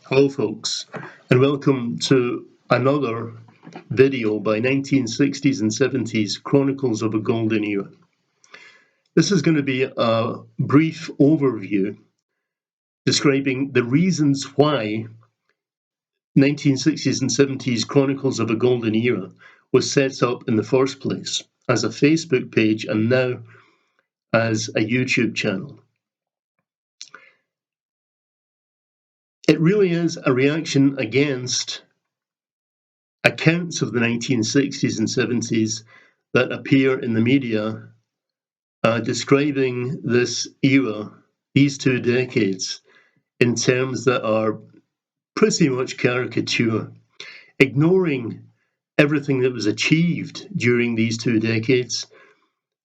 Hello folks, and welcome to another video by 1960s and 70s Chronicles of a Golden Era. This is going to be a brief overview describing the reasons why 1960s and 70s Chronicles of a Golden Era was set up in the first place as a Facebook page and now as a YouTube channel. It really is a reaction against accounts of the 1960s and 70s that appear in the media describing this era, these 2 decades, in terms that are pretty much caricature, ignoring everything that was achieved during these 2 decades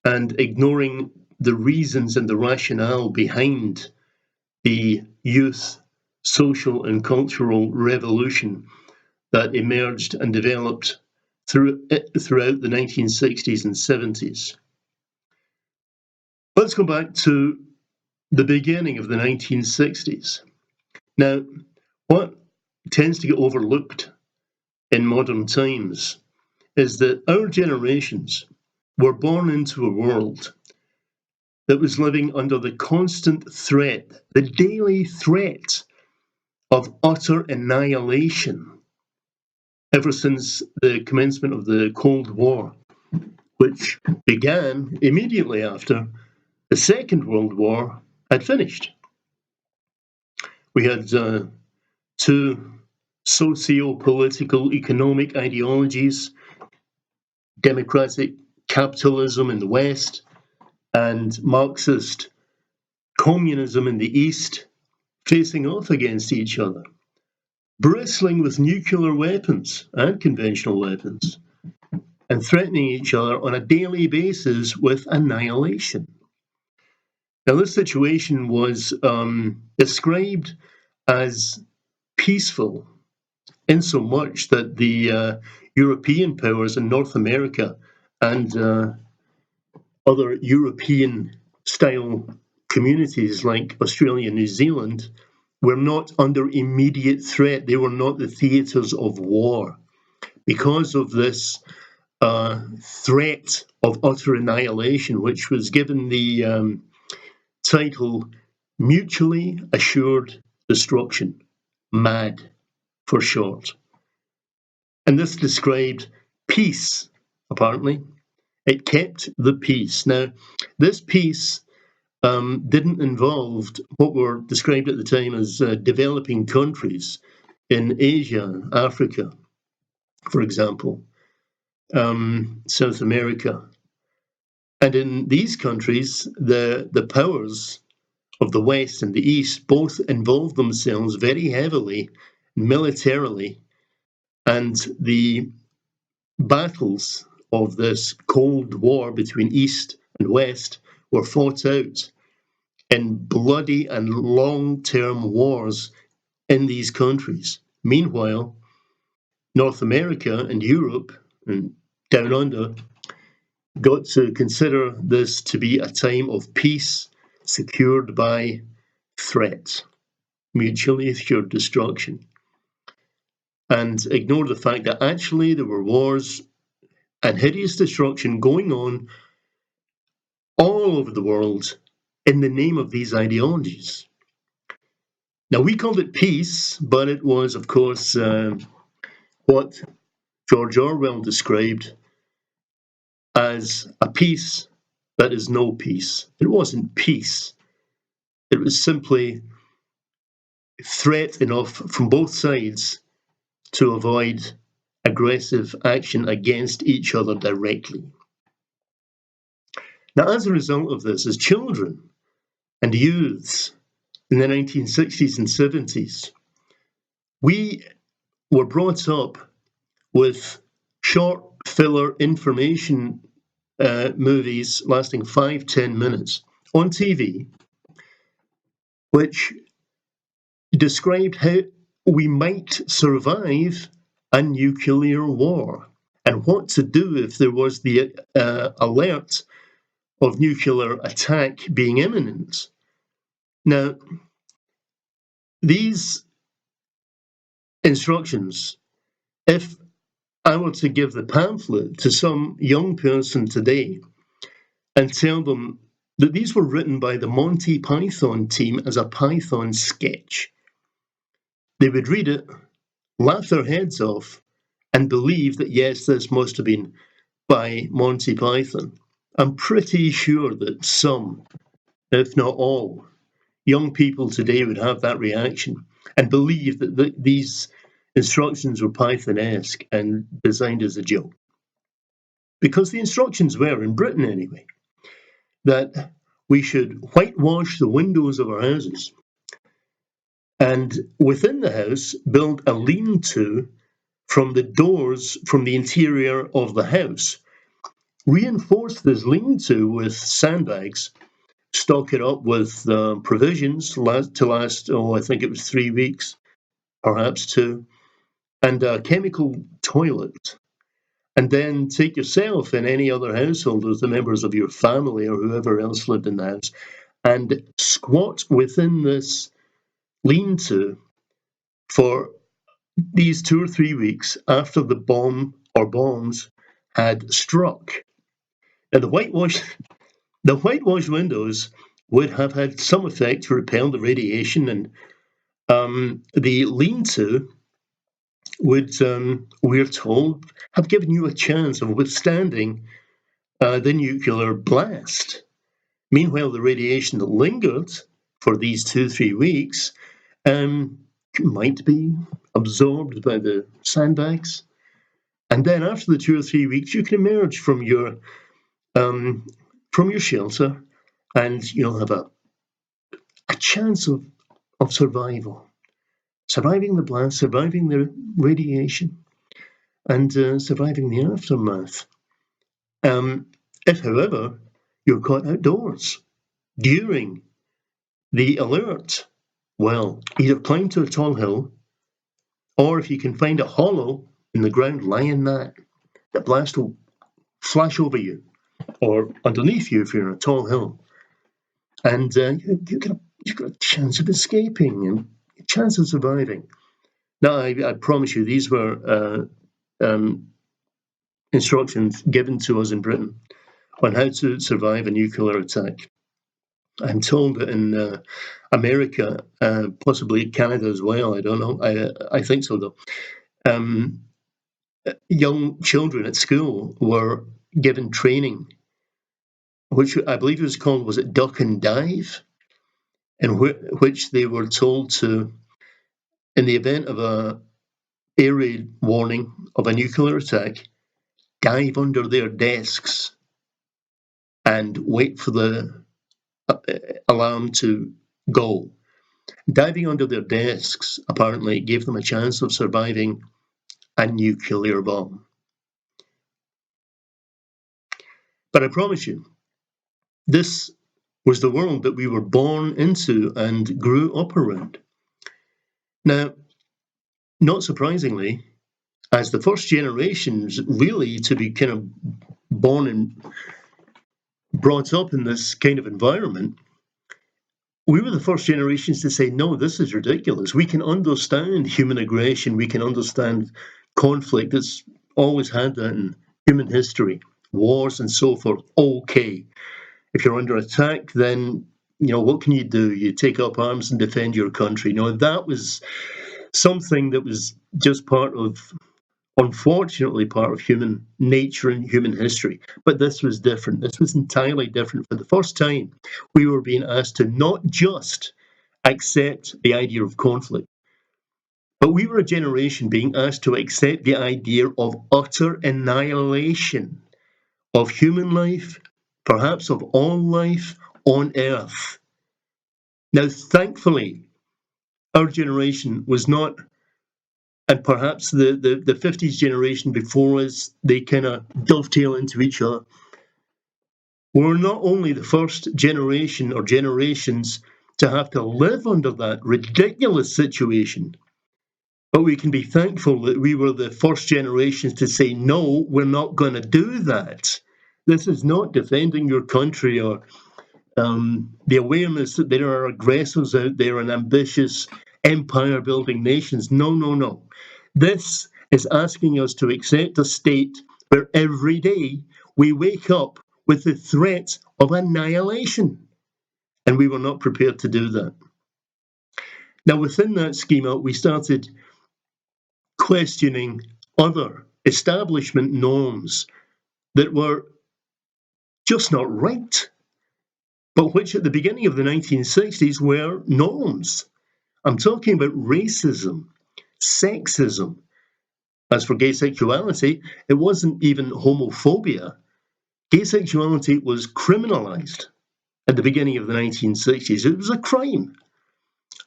and ignoring the reasons and the rationale behind the youth social and cultural revolution that emerged and developed throughout the 1960s and 70s. Let's go back to the beginning of the 1960s. Now, what tends to get overlooked in modern times is that our generations were born into a world that was living under the constant threat, the daily threat of utter annihilation ever since the commencement of the Cold War, which began immediately after the Second World War had finished. We had 2 socio-political economic ideologies, democratic capitalism in the West and Marxist communism in the East, facing off against each other, bristling with nuclear weapons and conventional weapons, and threatening each other on a daily basis with annihilation. Now, this situation was described as peaceful, in so much that the European powers in North America and other European-style communities like Australia and New Zealand were not under immediate threat. They were not the theatres of war. Because of this threat of utter annihilation, which was given the title Mutually Assured Destruction, MAD for short. And this described peace, apparently. It kept the peace. Now, this peace didn't involve what were described at the time as developing countries in Asia, Africa, for example, South America. And in these countries, the powers of the West and the East both involved themselves very heavily militarily, and the battles of this Cold War between East and West were fought out in bloody and long-term wars in these countries. Meanwhile, North America and Europe and down under got to consider this to be a time of peace secured by threat, mutually assured destruction, and ignore the fact that actually there were wars and hideous destruction going on all over the world in the name of these ideologies. Now, we called it peace, but it was, of course, what George Orwell described as a peace that is no peace. It wasn't peace. It was simply threat enough from both sides to avoid aggressive action against each other directly. Now, as a result of this, as children and youths in the 1960s and 70s, we were brought up with short filler information movies lasting 5-10 minutes on TV, which described how we might survive a nuclear war and what to do if there was the alert of nuclear attack being imminent. Now, these instructions. If I were to give the pamphlet to some young person today and tell them that these were written by the Monty Python team as a Python sketch, they would read it, laugh their heads off, and believe that, yes, this must have been by Monty Python. I'm pretty sure that some, if not all, young people today would have that reaction and believe that these instructions were Python-esque and designed as a joke. Because the instructions were, in Britain anyway, that we should whitewash the windows of our houses and within the house build a lean-to from the doors from the interior of the house. Reinforce this lean-to with sandbags, stock it up with provisions to last, I think it was 3 weeks, perhaps 2, and a chemical toilet. And then take yourself and any other householders, the members of your family or whoever else lived in the house, and squat within this lean-to for these 2 or 3 weeks after the bomb or bombs had struck. Now, the whitewashed windows would have had some effect to repel the radiation, and the lean-to would, we're told, have given you a chance of withstanding the nuclear blast. Meanwhile, the radiation that lingered for these 2-3 weeks might be absorbed by the sandbags. And then after the 2 or 3 weeks, you can emerge from your shelter, and you'll have a chance of survival, surviving the blast, surviving the radiation, and surviving the aftermath. If, however, you're caught outdoors during the alert, well, either climb to a tall hill, or if you can find a hollow in the ground, lie in that. The blast will flash over you, or underneath you if you're on a tall hill, and you've got a chance of escaping and a chance of surviving. Now, I promise you, these were instructions given to us in Britain on how to survive a nuclear attack. I'm told that in America, possibly Canada as well, I don't know, I think so though, young children at school were given training, which I believe it was called, was it duck and dive? In which they were told to, in the event of a air raid warning of a nuclear attack, dive under their desks and wait for the alarm to go. Diving under their desks apparently gave them a chance of surviving a nuclear bomb. But I promise you, this was the world that we were born into and grew up around. Now, not surprisingly, as the first generations really to be kind of born and brought up in this kind of environment, we were the first generations to say, no, this is ridiculous. We can understand human aggression. We can understand conflict. It's always had that in human history, wars and so forth. Okay. If you're under attack, then, what can you do? You take up arms and defend your country. That was something that was just unfortunately, part of human nature and human history. But this was different. This was entirely different. For the first time, we were being asked to not just accept the idea of conflict, but we were a generation being asked to accept the idea of utter annihilation of human life, perhaps of all life on Earth. Now, thankfully, our generation was not, and perhaps the 50s generation before us, they kind of dovetail into each other. We're not only the first generation or generations to have to live under that ridiculous situation, but we can be thankful that we were the first generations to say, no, we're not going to do that. This is not defending your country, or the awareness that there are aggressors out there and ambitious empire building nations. No, no, no. This is asking us to accept a state where every day we wake up with the threat of annihilation. And we were not prepared to do that. Now, within that schema, we started questioning other establishment norms that were just not right, but which at the beginning of the 1960s were norms. I'm talking about racism, sexism. As for gay sexuality, it wasn't even homophobia. Gay sexuality was criminalized at the beginning of the 1960s. It was a crime.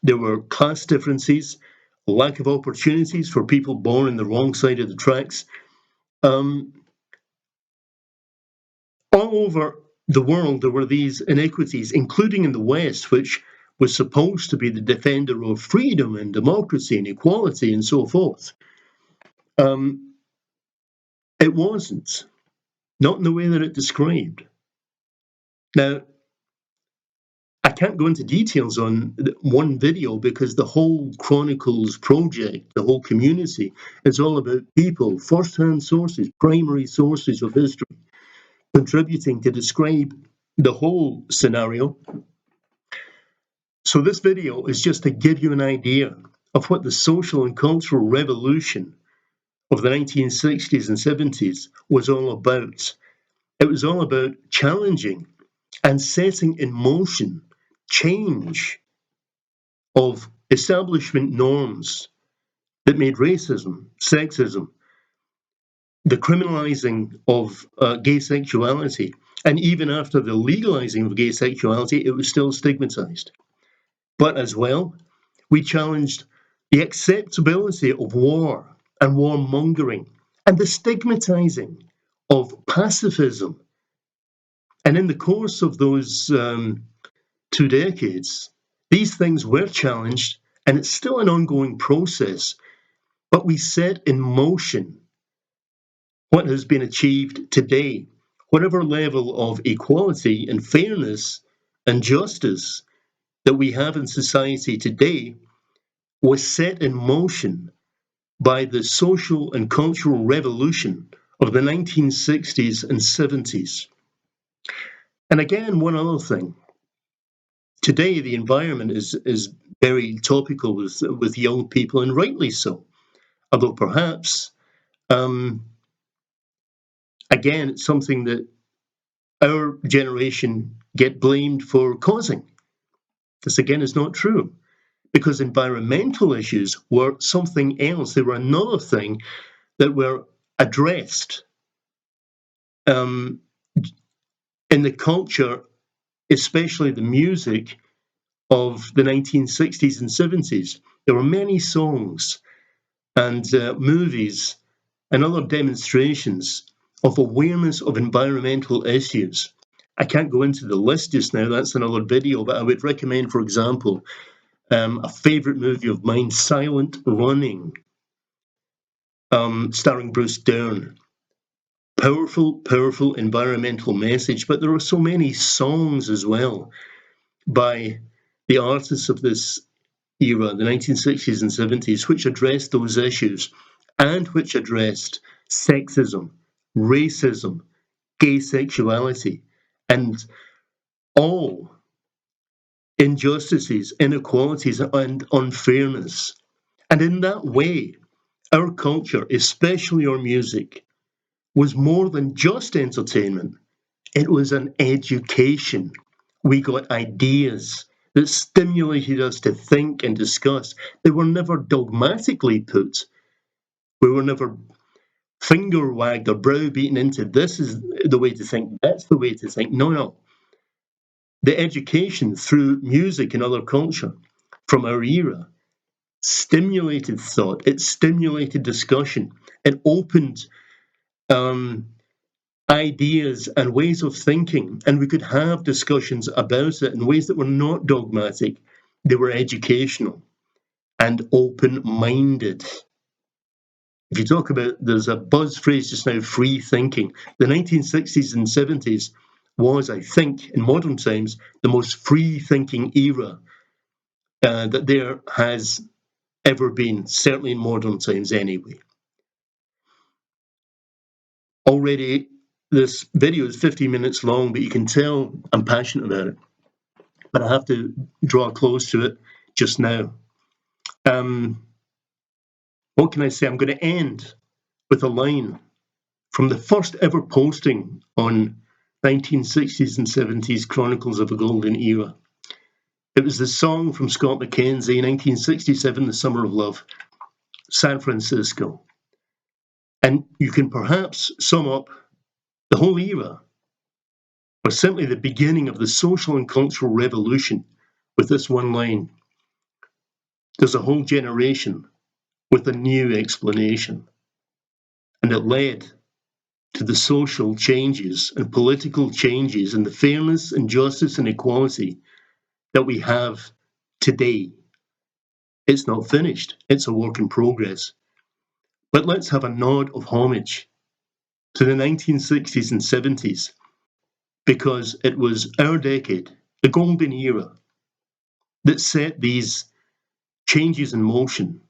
There were class differences, lack of opportunities for people born in the wrong side of the tracks. All over the world, there were these inequities, including in the West, which was supposed to be the defender of freedom and democracy and equality and so forth. It wasn't, not in the way that it described. Now, I can't go into details on one video because the whole Chronicles project, the whole community, is all about people, first-hand sources, primary sources of history, contributing to describe the whole scenario. So this video is just to give you an idea of what the social and cultural revolution of the 1960s and 70s was all about. It was all about challenging and setting in motion change of establishment norms that made racism, sexism, the criminalizing of gay sexuality, and even after the legalizing of gay sexuality, it was still stigmatized. But as well, we challenged the acceptability of war and warmongering and the stigmatizing of pacifism. And in the course of those 2 decades, these things were challenged, and it's still an ongoing process. But we set in motion what has been achieved today. Whatever level of equality and fairness and justice that we have in society today was set in motion by the social and cultural revolution of the 1960s and 70s. And again, one other thing. Today, the environment is very topical with young people, and rightly so. Although perhaps, again, it's something that our generation get blamed for causing. This again is not true, because environmental issues were something else. They were another thing that were addressed in the culture, especially the music of the 1960s and 70s. There were many songs and movies and other demonstrations of awareness of environmental issues. I can't go into the list just now, that's another video, but I would recommend, for example, a favourite movie of mine, Silent Running, starring Bruce Dern. Powerful, powerful environmental message, but there are so many songs as well by the artists of this era, the 1960s and 70s, which addressed those issues and which addressed sexism, racism, gay sexuality, and all injustices, inequalities, and unfairness. And in that way, our culture, especially our music, was more than just entertainment. It was an education. We got ideas that stimulated us to think and discuss. They were never dogmatically put. We were never finger wagged or browbeaten into this is the way to think, that's the way to think. No, no. The education through music and other culture from our era stimulated thought, it stimulated discussion, it opened ideas and ways of thinking, and we could have discussions about it in ways that were not dogmatic. They were educational and open-minded. If you talk about, there's a buzz phrase just now, free thinking. The 1960s and 70s was, I think, in modern times, the most free thinking era that there has ever been, certainly in modern times anyway. Already, this video is 15 minutes long, but you can tell I'm passionate about it. But I have to draw close to it just now. What can I say? I'm going to end with a line from the first ever posting on 1960s and 70s Chronicles of a Golden Era. It was the song from Scott McKenzie, 1967, The Summer of Love, San Francisco. And you can perhaps sum up the whole era, or simply the beginning of the social and cultural revolution, with this one line. There's a whole generation with a new explanation. And it led to the social changes and political changes and the fairness and justice and equality that we have today. It's not finished, it's a work in progress. But let's have a nod of homage to the 1960s and 70s, because it was our decade, the golden era, that set these changes in motion.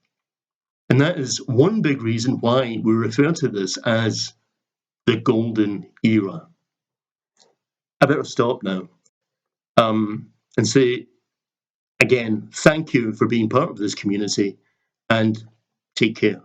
And that is one big reason why we refer to this as the golden era. I better stop now and say again, thank you for being part of this community, and take care.